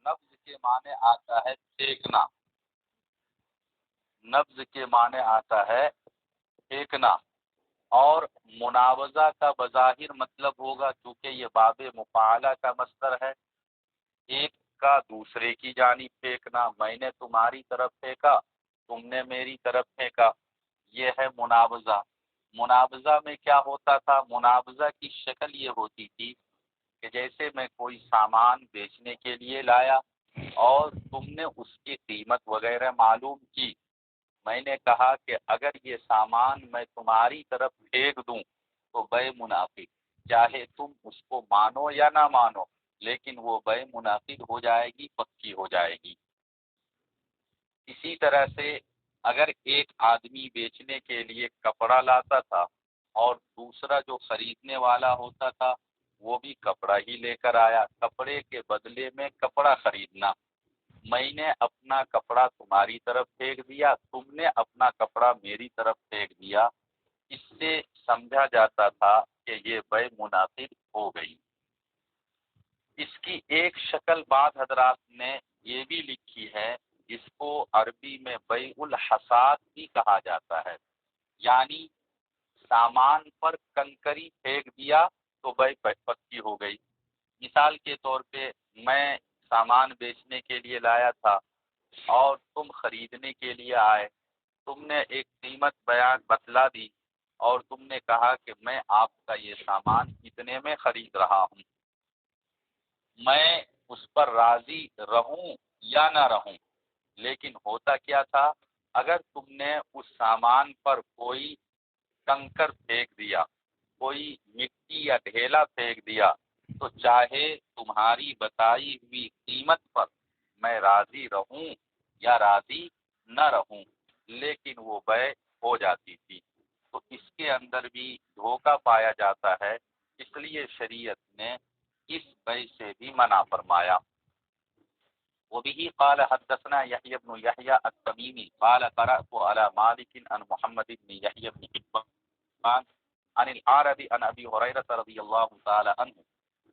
نبض کے معنی آتا ہے پھینکنا، نبض کے معنی آتا ہے پھینکنا، اور مناوضہ کا بظاہر مطلب ہوگا چونکہ یہ باب مفاعلہ کا مصدر ہے، ایک کا دوسرے کی جانب پھینکنا، میں نے تمہاری طرف پھینکا، تم نے میری طرف پھینکا، یہ ہے مناوضہ۔ مناوضہ میں کیا ہوتا تھا؟ مناوضہ کی شکل یہ ہوتی تھی کہ جیسے میں کوئی سامان بیچنے کے لیے لایا اور تم نے اس کی قیمت وغیرہ معلوم کی، میں نے کہا کہ اگر یہ سامان میں تمہاری طرف پھینک دوں تو بے منعقد، چاہے تم اس کو مانو یا نہ مانو، لیکن وہ بے منعقد ہو جائے گی، پکی ہو جائے گی۔ اسی طرح سے اگر ایک آدمی بیچنے کے لیے کپڑا لاتا تھا اور دوسرا جو خریدنے والا ہوتا تھا وہ بھی کپڑا ہی لے کر آیا، کپڑے کے بدلے میں کپڑا خریدنا، میں نے اپنا کپڑا تمہاری طرف پھینک دیا، تم نے اپنا کپڑا میری طرف پھینک دیا، اس سے سمجھا جاتا تھا کہ یہ بے منعقد ہو گئی۔ اس کی ایک شکل بعض حضرات نے یہ بھی لکھی ہے، جس کو عربی میں بیع الحصاد بھی کہا جاتا ہے، یعنی سامان پر کنکری پھینک دیا تو بیع پکی ہو گئی۔ مثال کے طور پہ میں سامان بیچنے کے لیے لایا تھا اور تم خریدنے کے لیے آئے، تم نے ایک قیمت بیان بتلا دی اور تم نے کہا کہ میں آپ کا یہ سامان اتنے میں خرید رہا ہوں، میں اس پر راضی رہوں یا نہ رہوں، لیکن ہوتا کیا تھا، اگر تم نے اس سامان پر کوئی کنکر پھینک دیا، کوئی مٹی یا ڈھیلا پھینک دیا، تو چاہے تمہاری بتائی ہوئی قیمت پر میں راضی رہوں یا راضی نہ رہوں، لیکن وہ بیع ہو جاتی تھی۔ تو اس کے اندر بھی دھوکہ پایا جاتا ہے، اس لیے شریعت نے اس بیع سے بھی منع فرمایا۔ وبه قال حدثنا يحيى بن يحيى التميمي قال قرأت على مالك عن محمد بن يحيى بن حبان عن الأعرج عن أبي هريرة رضي الله تعالى عنه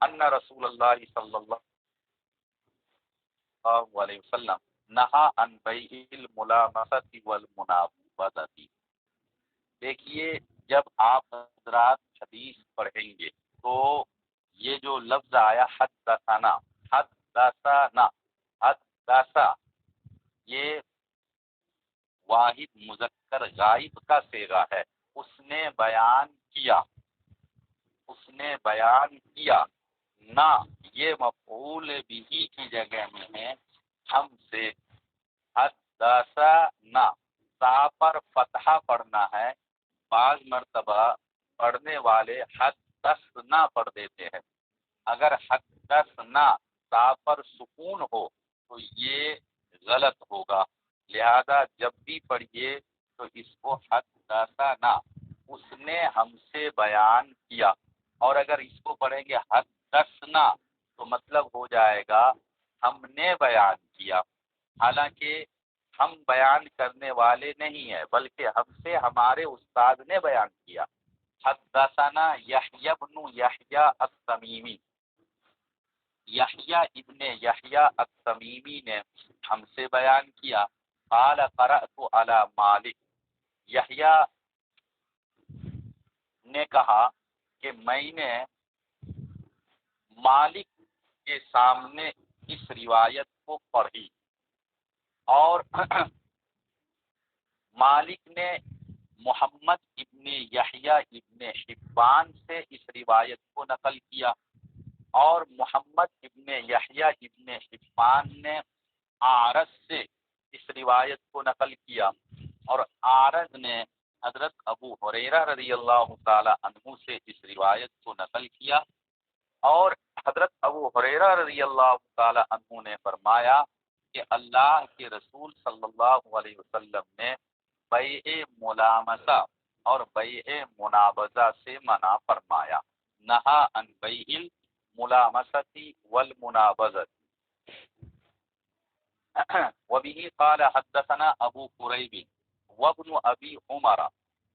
أن رسول الله صلى الله عليه وسلم نهى عن بيع الملامسة والمنابذة۔ دیکھیے جب آپ حضرات حدیث پڑھیں گے تو یہ جو لفظ آیا حدثنا، حدثنا، حدثا، یہ واحد مذکر غائب کا صیغہ ہے، اس نے بیان کیا، اس نے بیان کیا، نہ یہ مفعول بھی کی جگہ میں ہے ہم سے، حدثنا تا پر فتحہ پڑھنا ہے، بعض مرتبہ پڑھنے والے حدثنا پڑھ دیتے ہیں، اگر حدثنا تا پر سکون ہو تو یہ غلط ہوگا، لہذا جب بھی پڑھیے تو اس کو حدثنا، اس نے ہم سے بیان کیا، اور اگر اس کو پڑھیں گے حدثنا تو مطلب ہو جائے گا ہم نے بیان کیا، حالانکہ ہم بیان کرنے والے نہیں ہیں بلکہ ہم سے ہمارے استاد نے بیان کیا۔ حدثنا یحیی بن یحیی التمیمی، یحییٰ ابن یحییٰ التمیمی نے ہم سے بیان کیا، قال قرأت علی مالک، یحییٰ نے کہا کہ میں نے مالک کے سامنے اس روایت کو پڑھی، اور مالک نے محمد ابن یحییٰ ابن حبان سے اس روایت کو نقل کیا، اور محمد ابن یحییٰ ابن حبان نے اعرج سے اس روایت کو نقل کیا، اور اعرج نے حضرت ابو ہریرہ رضی اللہ تعالی عنہ سے اس روایت کو نقل کیا، اور حضرت ابو ہریرہ رضی اللہ تعالی عنہ نے فرمایا کہ اللہ کے رسول صلی اللہ علیہ وسلم نے بیع ملامسہ اور بیع منابذہ سے منع فرمایا، نہا عن بیع الملامسة والمنابذة۔ وبه قال حدثنا ابو قریب وابن ابی عمر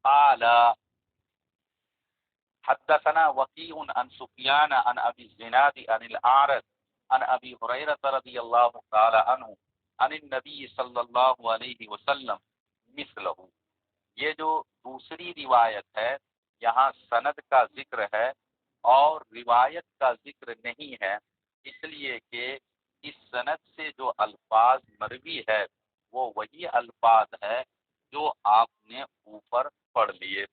قال حدثنا وكيع عن سفيان عن ابي الزناد عن الاعرج عن ابی ہریرہ رضی اللہ تعالی عنہ عن النبی صلی اللہ علیہ وسلم مثلہ. یہ جو دوسری روایت ہے یہاں سند کا ذکر ہے اور روایت کا ذکر نہیں ہے، اس لیے کہ اس سند سے جو الفاظ مروی ہے وہ وہی الفاظ ہے جو آپ نے اوپر پڑھ لیے.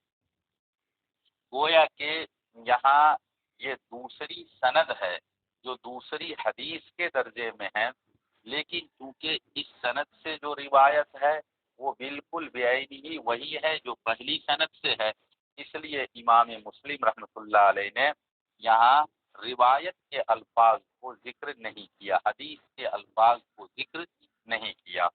گویا کہ یہاں یہ دوسری سند ہے جو دوسری حدیث کے درجے میں ہے، لیکن چونکہ اس سند سے جو روایت ہے وہ بالکل بعینی ہی وہی ہے جو پہلی سند سے ہے، اس لیے امام مسلم رحمۃ اللہ علیہ نے یہاں روایت کے الفاظ کو ذکر نہیں کیا، حدیث کے الفاظ کو ذکر نہیں کیا.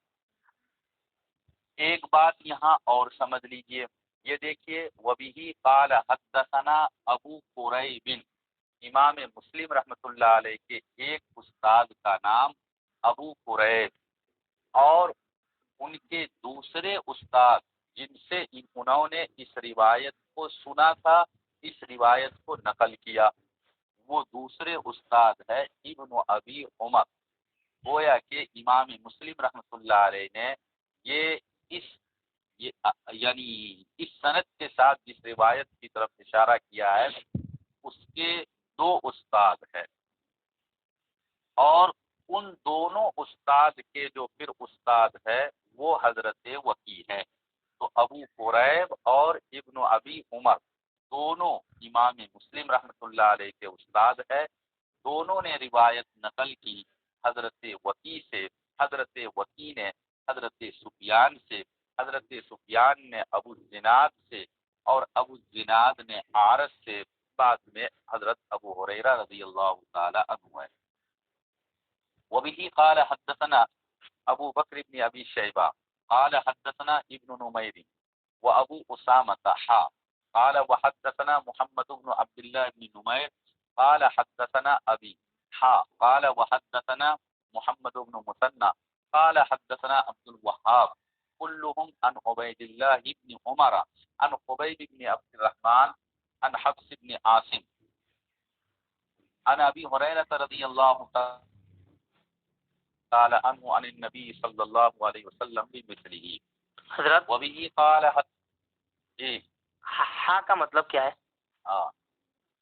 ایک بات یہاں اور سمجھ لیجئے، یہ دیکھیے وبہ قال حدثنا ابو قریب، امام مسلم رحمۃ اللہ علیہ کے ایک استاد کا نام ابو قریب، اور ان کے دوسرے استاد جن سے انہوں نے اس روایت کو سنا تھا، اس روایت کو نقل کیا، وہ دوسرے استاد ہے ابن ابی عمر. گویا کہ امام مسلم رحمۃ اللہ علیہ نے یہ یعنی اس سند کے ساتھ جس روایت کی طرف اشارہ کیا ہے اس کے دو استاد ہیں، اور ان دونوں استاد کے جو پھر استاد ہے وہ حضرت وکی ہے. تو ابو قریب اور ابن ابی عمر دونوں امام مسلم رحمۃ اللہ علیہ کے استاد ہے، دونوں نے روایت نقل کی حضرت وکی سے، حضرت وکی نے حضرت سفیان سے، حضرت سفیان نے ابو الزناد سے، اور ابو الزناد نے عارض سے، بعد میں حضرت ابو ہریرہ رضی اللہ تعالی عنہ ہے. وبه قال حدثنا ابو بکر بن ابی شیبہ قال حدثنا ابن نمیر وابو اسامہ حا قال وحدثنا محمد بن عبد الله بن نمیر قال حدثنا ابي حا قال وحدثنا محمد بن مثنى قال حدثنا عبد الوهاب كلهم عن عبيد الله بن عمر عن خبيب بن عبد الرحمن عن حفص بن عاصم عن ابي هريره رضي الله تعالى عنه عن النبي صلى الله عليه وسلم بمثله. حضرت وبه قال جی ہاں کا مطلب کیا ہے؟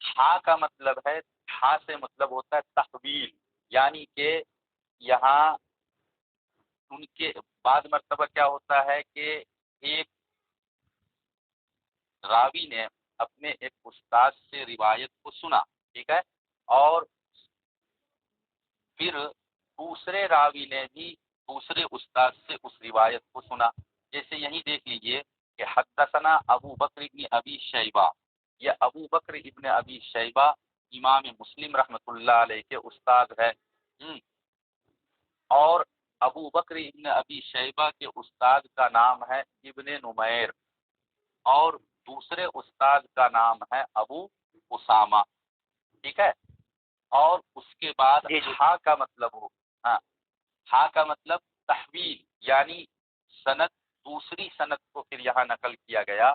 ہا کا مطلب ہے، ہا سے مطلب ہوتا ہے تحویل، یعنی کہ یہاں ان کے بعد مرتبہ کیا ہوتا ہے کہ ایک راوی نے اپنے ایک استاد سے روایت کو سنا، ٹھیک ہے، اور پھر دوسرے راوی نے بھی دوسرے استاد سے اس روایت کو سنا. جیسے یہی دیکھ لیجئے کہ حدثنا ابو بکر ابن ابی شیبہ، یہ ابو بکر ابن ابی شیبہ امام مسلم رحمۃ اللہ علیہ کے استاد ہے، اور ابو بکر ابن ابی شیبہ کے استاد کا نام ہے ابن نمیر، اور دوسرے استاد کا نام ہے ابو اسامہ، ٹھیک ہے. اور اس کے بعد ہا کا مطلب ہو، ہاں ہا کا مطلب تحویل، یعنی سند دوسری سند کو پھر یہاں نقل کیا گیا،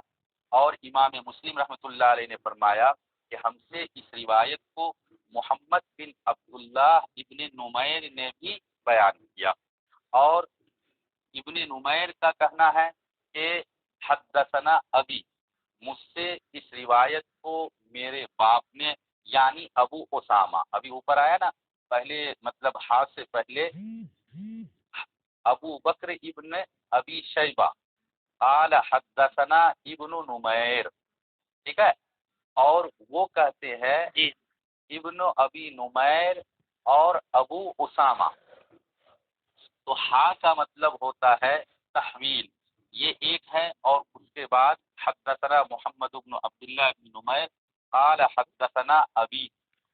اور امام مسلم رحمۃ اللہ علیہ نے فرمایا کہ ہم سے اس روایت کو محمد بن عبداللہ ابن نمیر نے بھی بیان کیا، اور ابن نمیر کا کہنا ہے کہ حدثنا ابی، مجھ سے اس روایت کو میرے باپ نے، یعنی ابو اسامہ، ابھی اوپر آیا نا پہلے مطلب ہا سے پہلے ابو بکر ابن ابی شیبہ قال حدثنا ابن نمیر، ٹھیک ہے، اور وہ کہتے ہیں ابن ابی نمیر اور ابو اسامہ، تو ہا کا مطلب ہوتا ہے تحویل، یہ ایک ہے. اور اس کے بعد حدثنا محمد بن عبداللہ بن نمیر قال حدثنا ابی،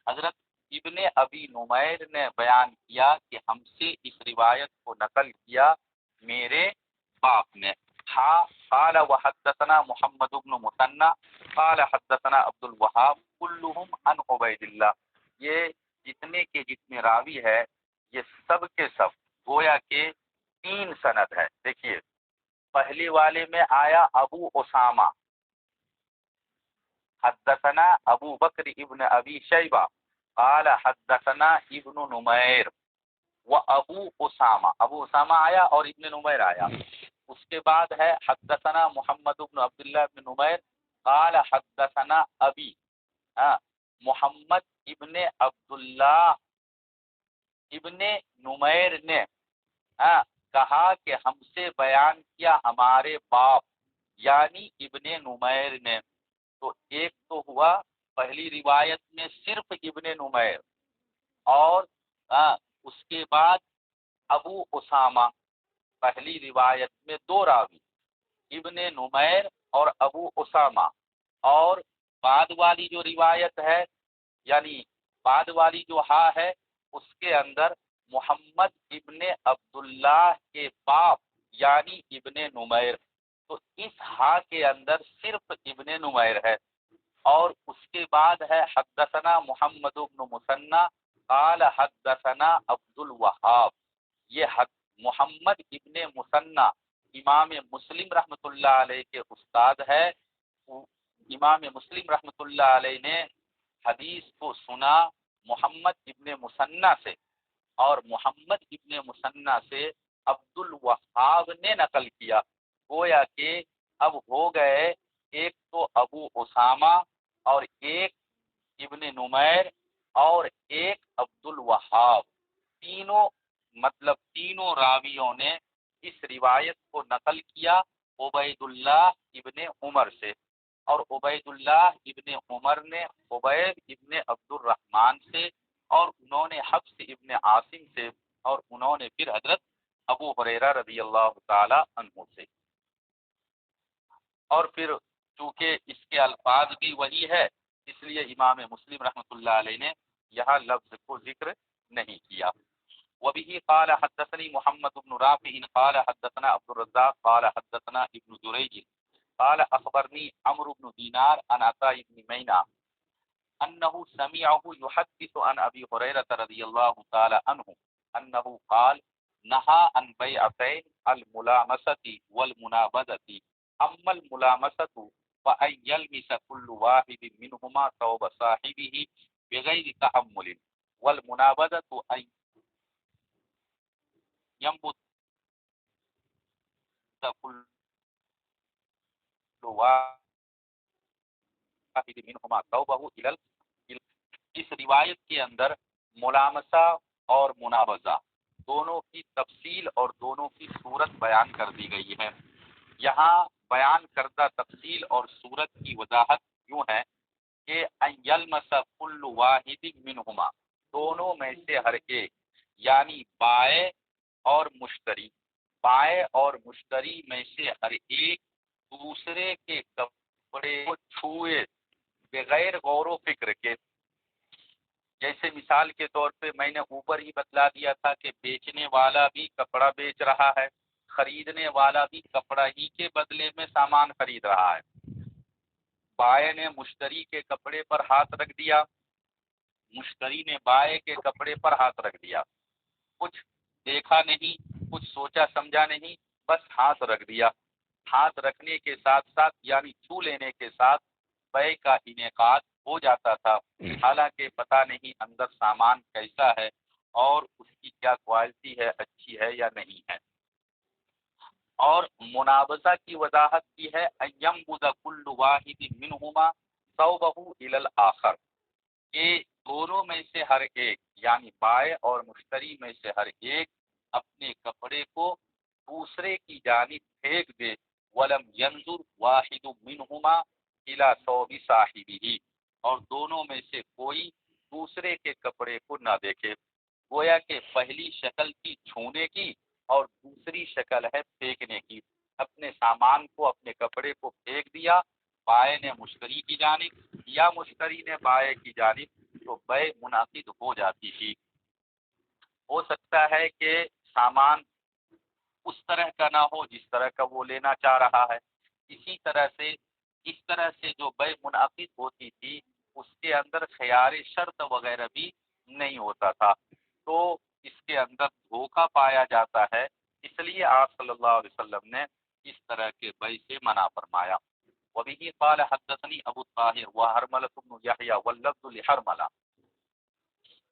حضرت ابن ابی نمیر نے بیان کیا کہ ہم سے اس روایت کو نقل کیا میرے باپ نے. ہا قال وحدثنا محمد بن مثنى قال حدثنا عبد الوهاب كلهم عن عبید اللہ. یہ جتنے کے جتنے راوی ہے یہ سب کے سب گویا کہ تین سند ہے. دیکھیے پہلی والے میں آیا ابو اسامہ حدثنا ابو بکر ابن ابی شیبہ قال حدثنا ابن نمیر و ابو اسامہ آیا اور ابن نمیر آیا. اس کے بعد ہے حدثنا محمد بن عبداللہ بن نمیر قال حدثنا ابی. محمد ابن عبداللہ ابن نمیر نے کہا کہ ہم سے بیان کیا ہمارے باپ یعنی ابن نمیر نے. تو ایک تو ہوا پہلی روایت میں صرف ابن نمیر، اور اس کے بعد ابو اسامہ. پہلی روایت میں دو راوی ابن نمیر اور ابو اسامہ، اور بعد والی جو روایت ہے یعنی بعد والی جو ہے اس کے اندر محمد ابن عبداللہ کے باپ یعنی ابن نمیر. تو اس کے اندر صرف ابن نمیر ہے. اور اس کے بعد ہے حدثنا محمد بن مثنى قال حدثنا عبد الوهاب. یہ محمد ابن مثنى امام مسلم رحمۃ اللہ علیہ کے استاد ہے. امام مسلم رحمۃ اللہ علیہ نے حدیث کو سنا محمد ابن مثنى سے، اور محمد ابن مثنى سے عبد الوهاب نے نقل کیا. گویا کہ اب ہو گئے ایک تو ابو اسامہ اور ایک ابن نمیر اور ایک عبد الوهاب. تینوں راویوں نے اس روایت کو نقل کیا عبید اللہ ابن عمر سے، اور عبید اللہ ابن عمر نے عبید ابن عبد الرحمن سے، اور انہوں نے حفص ابن عاصم سے، اور انہوں نے پھر حضرت ابو ہریرہ رضی اللہ تعالی عنہ سے. اور پھر چونکہ اس کے الفاظ بھی وہی ہے اس لیے امام مسلم رحمۃ اللہ علیہ نے یہاں لفظ کو ذکر نہیں کیا. وبه قال حدثني محمد بن رافع قال حدثنا عبد الرزاق قال حدثنا ابن جريج قال اخبرني عمرو بن دينار عن عطاء بن مينا انه سمعه يحدث عن ابي هريره رضي الله تعالى عنه انه قال نهى عن بيعتين الملامسه والمنابذه. اما الملامسه فان يلمس كل واحد منهما ثوب صاحبه بغير تحمل، والمنابذه ان ينبت كل واحد منهما ثوبه الى. اس روایت کے اندر ملامسہ اور منابذہ دونوں کی تفصیل اور دونوں کی صورت بیان کر دی گئی ہے. یہاں بیان کردہ تفصیل اور صورت کی وضاحت یوں ہے کہ ان یلمس کل واحد منہما، دونوں میں سے ہر ایک یعنی بائع اور مشتری، بائع اور مشتری میں سے ہر ایک دوسرے کے کپڑے کو چھوئے بغیر غور و فکر کے. جیسے مثال کے طور پہ میں نے اوپر ہی بتلا دیا تھا کہ بیچنے والا بھی کپڑا بیچ رہا ہے، خریدنے والا بھی کپڑا ہی کے بدلے میں سامان خرید رہا ہے. بائع نے مشتری کے کپڑے پر ہاتھ رکھ دیا، مشتری نے بائع کے کپڑے پر ہاتھ رکھ دیا، کچھ دیکھا نہیں، کچھ سوچا سمجھا نہیں، بس ہاتھ رکھ دیا. ہاتھ رکھنے کے ساتھ ساتھ یعنی چھو لینے کے ساتھ بیع کا انعقاد ہو جاتا تھا، حالانکہ پتہ نہیں اندر سامان کیسا ہے اور اس کی کیا کوالٹی ہے، اچھی ہے یا نہیں ہے. اور منابضہ کی وضاحت کی ہے ان ينبذ كل واحد منهما ثوبه الى الاخر، کہ دونوں میں سے ہر ایک یعنی بائع اور مشتری میں سے ہر ایک اپنے کپڑے کو دوسرے کی جانب پھینک دے. ولم ينظر واحد منهما الى ثوب صاحبه، اور دونوں میں سے کوئی دوسرے کے کپڑے کو نہ دیکھے. گویا کہ پہلی شکل کی چھونے کی اور دوسری شکل ہے پھینکنے کی. اپنے سامان کو، اپنے کپڑے کو پھینک دیا بائع نے مشتری کی جانب یا مشتری نے بائع کی جانب، تو بیع منعقد ہو جاتی تھی. ہو سکتا ہے کہ سامان اس طرح کا نہ ہو جس طرح کا وہ لینا چاہ رہا ہے. اسی طرح سے اس طرح سے جو بیع منعقد ہوتی تھی اس کے اندر خیار شرط وغیرہ بھی نہیں ہوتا تھا، تو اس کے اندر دھوکہ پایا جاتا ہے. اس لیے آپ صلی اللہ علیہ وسلم نے اس طرح کے بیع سے منع فرمایا. وبه قال حدثني ابو الطاهر وحرملة بن يحيى واللفظ لحرملة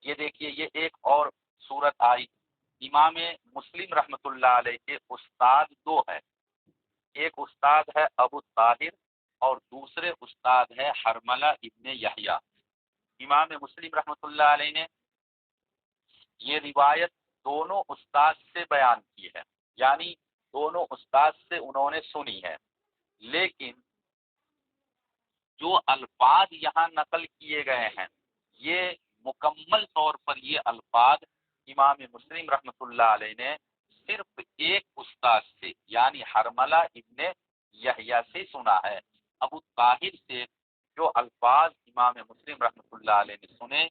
یہ دیکھیے یہ ایک اور صورت آئی. امام مسلم رحمۃ اللہ علیہ کے استاد دو ہے، ایک استاد ہے ابو طاہر اور دوسرے استاد ہے حرملہ ابن یحییٰ. امام مسلم رحمۃ اللہ علیہ نے یہ روایت دونوں استاد سے بیان کی ہے، یعنی دونوں استاد سے انہوں نے سنی ہے، لیکن جو الفاظ یہاں نقل کیے گئے ہیں یہ مکمل طور پر یہ الفاظ امام مسلم رحمۃ اللہ علیہ نے صرف ایک استاد سے یعنی حرملہ ابن یحییٰ سے سنا ہے. ابو طاہر سے جو الفاظ امام مسلم رحمۃ اللہ علیہ نے سنے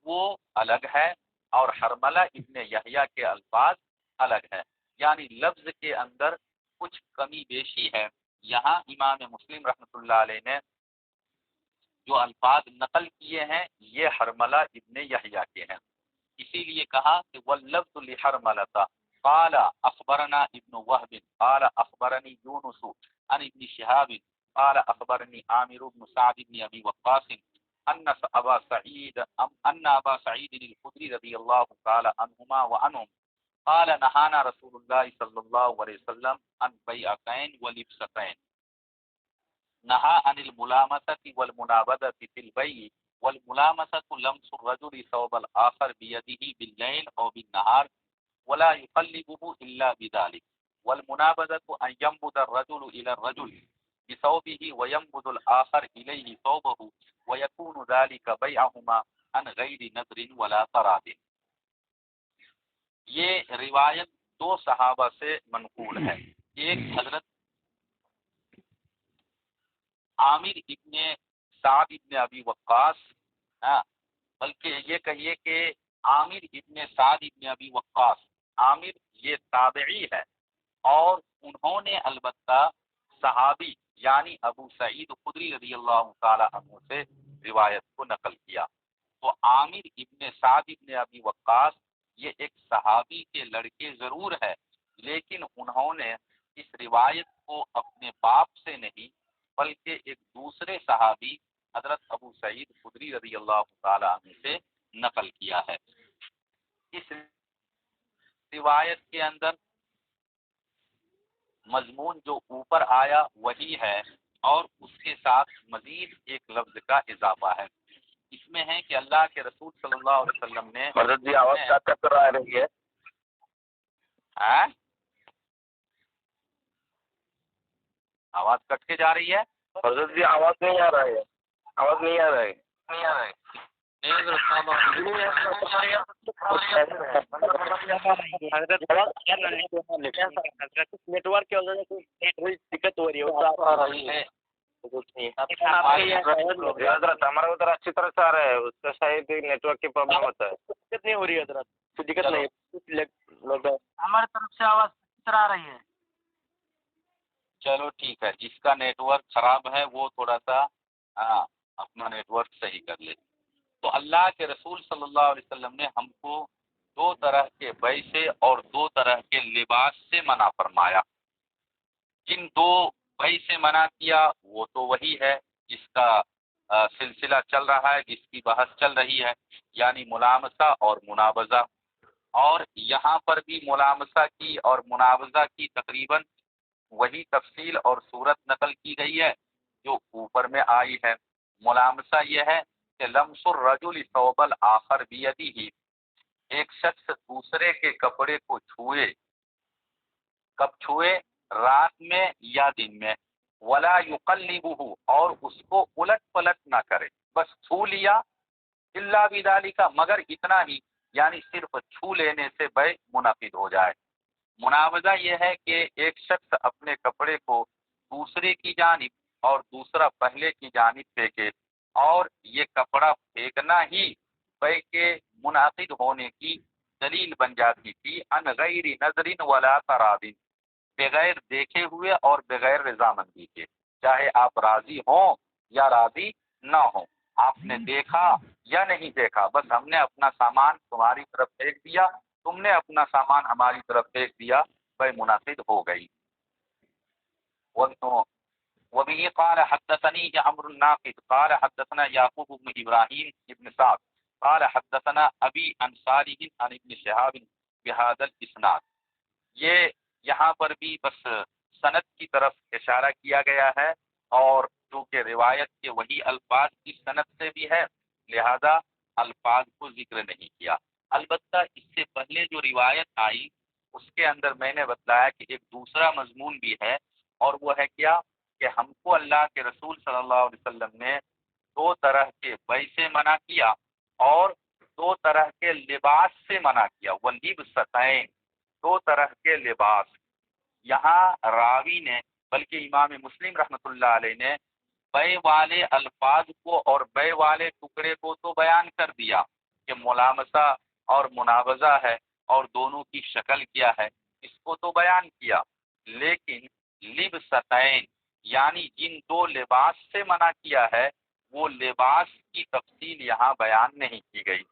وہ الگ ہے اور حرملہ ابن یحییٰ کے الفاظ الگ ہے، یعنی لفظ کے اندر کچھ کمی بیشی ہے. یہاں امام مسلم رحمۃ اللہ علیہ نے جو الفاظ نقل کیے ہیں یہ حرملہ ابن یحییٰ کے ہیں، اسی لیے کہا کہ واللفظ لحرملہ قال اخبرنا ابن وهب قال اخبرني يونس عن ابن شهاب قال اخبرني عامر بن سعد بن ابي وقاص ان ابا سعيد الخدري رضي الله تعالى عنهما وعنهم قال نهانا رسول الله صلى الله عليه وسلم عن بيعتين ولبستين، نهى عن الملامسة والمنابذة في البيع، والملامسة لمس الرجل ثوب الآخر بيده بالليل أو بالنهار ولا يقلبه إلا بذلك، والمنابذة أن ينبذ الرجل إلى الرجل بثوبه وينبذ الآخر إليه ثوبه ويكون ذلك بيعهما عن غير نذر ولا تراض. یہ روایت دو صحابہ سے منقول ہے، ایک حضرت عامر ابن سعد ابن ابی وقاص، بلکہ یہ کہیے کہ عامر ابن سعد ابن ابی وقاص، عامر یہ تابعی ہے اور انہوں نے البتہ صحابی یعنی ابو سعید خدری رضی اللہ تعالی عنہ سے روایت کو نقل کیا. تو عامر ابن سعد ابن ابی وقاص یہ ایک صحابی کے لڑکے ضرور ہے، لیکن انہوں نے اس روایت کو اپنے باپ سے نہیں بلکہ ایک دوسرے صحابی حضرت ابو سعید خدری رضی اللہ تعالی عنہ سے نقل کیا ہے. اس روایت کے اندر مضمون جو اوپر آیا وہی ہے اور اس کے ساتھ مزید ایک لفظ کا اضافہ ہے. اس میں ہے کہ اللہ کے رسول صلی اللہ علیہ وسلم نے حضرت جی آواز کٹ کر آ رہی ہے. آواز کٹ کے جا رہی ہے. حضرت جی آواز نہیں آ رہا ہے، آواز نہیں آ رہا ہے. نیٹ ورک کی وجہ سے دقت ہو رہی ہے. حضرت ہمارا ادھر اچھی طرح سے آ رہا ہے، اس کا شاید نیٹ ورک کی پرابلم ہوتا ہے. دقت نہیں ہو رہی ہے حضرت، کوئی دقت نہیں، ہماری طرف سے آواز کس طرح آ رہی ہے. چلو ٹھیک ہے، جس کا نیٹ ورک خراب ہے وہ تھوڑا سا اپنا نیٹ ورک صحیح کر لے. تو اللہ کے رسول صلی اللہ علیہ وسلم نے ہم کو دو طرح کے بیع سے اور دو طرح کے لباس سے منع فرمایا. جن دو بیع سے منع کیا وہ تو وہی ہے جس کا سلسلہ چل رہا ہے، جس کی بحث چل رہی ہے، یعنی ملامسہ اور منابذہ. اور یہاں پر بھی ملامسہ کی اور منابذہ کی تقریباً وہی تفصیل اور صورت نقل کی گئی ہے جو اوپر میں آئی ہے. ملامسہ یہ ہے کہ لمس الرجل ثوب الآخر بیدہ، ایک شخص دوسرے کے کپڑے کو چھوئے. کب چھوئے؟ رات میں یا دن میں. ولا یقلبہ، اور اس کو الٹ پلٹ نہ کرے، بس چھو لیا. الا بذالک، مگر اتنا ہی، یعنی صرف چھو لینے سے بیع منعقد ہو جائے. مناوضہ یہ ہے کہ ایک شخص اپنے کپڑے کو دوسرے کی جانب اور دوسرا پہلے کی جانب پھینکے، اور یہ کپڑا پھینکنا ہی بیع کے منعقد ہونے کی دلیل بن جاتی تھی. ان غیر نظر ولا تراض، بغیر دیکھے ہوئے اور بغیر رضامندی کے، چاہے آپ راضی ہوں یا راضی نہ ہوں. آپ نے دیکھا یا نہیں دیکھا، بس ہم نے اپنا سامان تمہاری طرف پھینک دیا، تم نے اپنا سامان ہماری طرف پھینک دیا، بیع منعقد ہو گئی. وبه قال حدثني عمرو الناقد قال حدثنا يعقوب بن ابراهيم بن سعد قال حدثنا ابی عن صالح عن ابن شہاب بهذا الاسناد. یہ یہاں پر بھی بس سند کی طرف اشارہ کیا گیا ہے، اور چونکہ روایت کے وہی الفاظ کی سند سے بھی ہے لہذا الفاظ کو ذکر نہیں کیا. البتہ اس سے پہلے جو روایت آئی اس کے اندر میں نے بتلایا کہ ایک دوسرا مضمون بھی ہے، اور وہ ہے کیا کہ ہم کو اللہ کے رسول صلی اللہ علیہ وسلم نے 2 طرح کے بیع سے منع کیا اور 2 طرح کے لباس سے منع کیا. واللبستین، 2 طرح کے لباس. یہاں راوی نے بلکہ امام مسلم رحمۃ اللہ علیہ نے بیع والے الفاظ کو اور بیع والے ٹکڑے کو تو بیان کر دیا کہ ملامسہ اور مناوضہ ہے اور دونوں کی شکل کیا ہے، اس کو تو بیان کیا، لیکن لبستین یعنی جن 2 لباس سے منع کیا ہے وہ لباس کی تفصیل یہاں بیان نہیں کی گئی.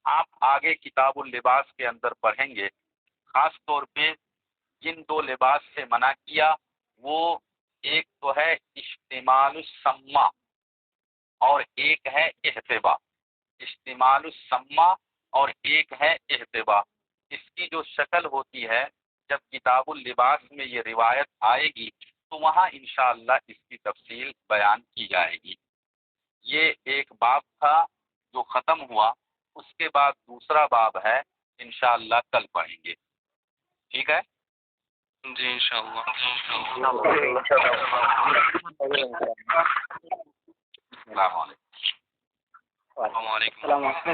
آپ آگے کتاب اللباس کے اندر پڑھیں گے خاص طور پہ جن 2 لباس سے منع کیا وہ ایک تو ہے اشتمال السما اور ایک ہے احتبا. اشتمال السما اور ایک ہے احتبا. اس کی جو شکل ہوتی ہے جب کتاب اللباس میں یہ روایت آئے گی تو وہاں انشاءاللہ اس کی تفصیل بیان کی جائے گی. یہ ایک باب تھا جو ختم ہوا، اس کے بعد دوسرا باب ہے انشاءاللہ کل پڑھیں گے. ٹھیک ہے جی انشاءاللہ. السلام علیکم. السلام علیکم.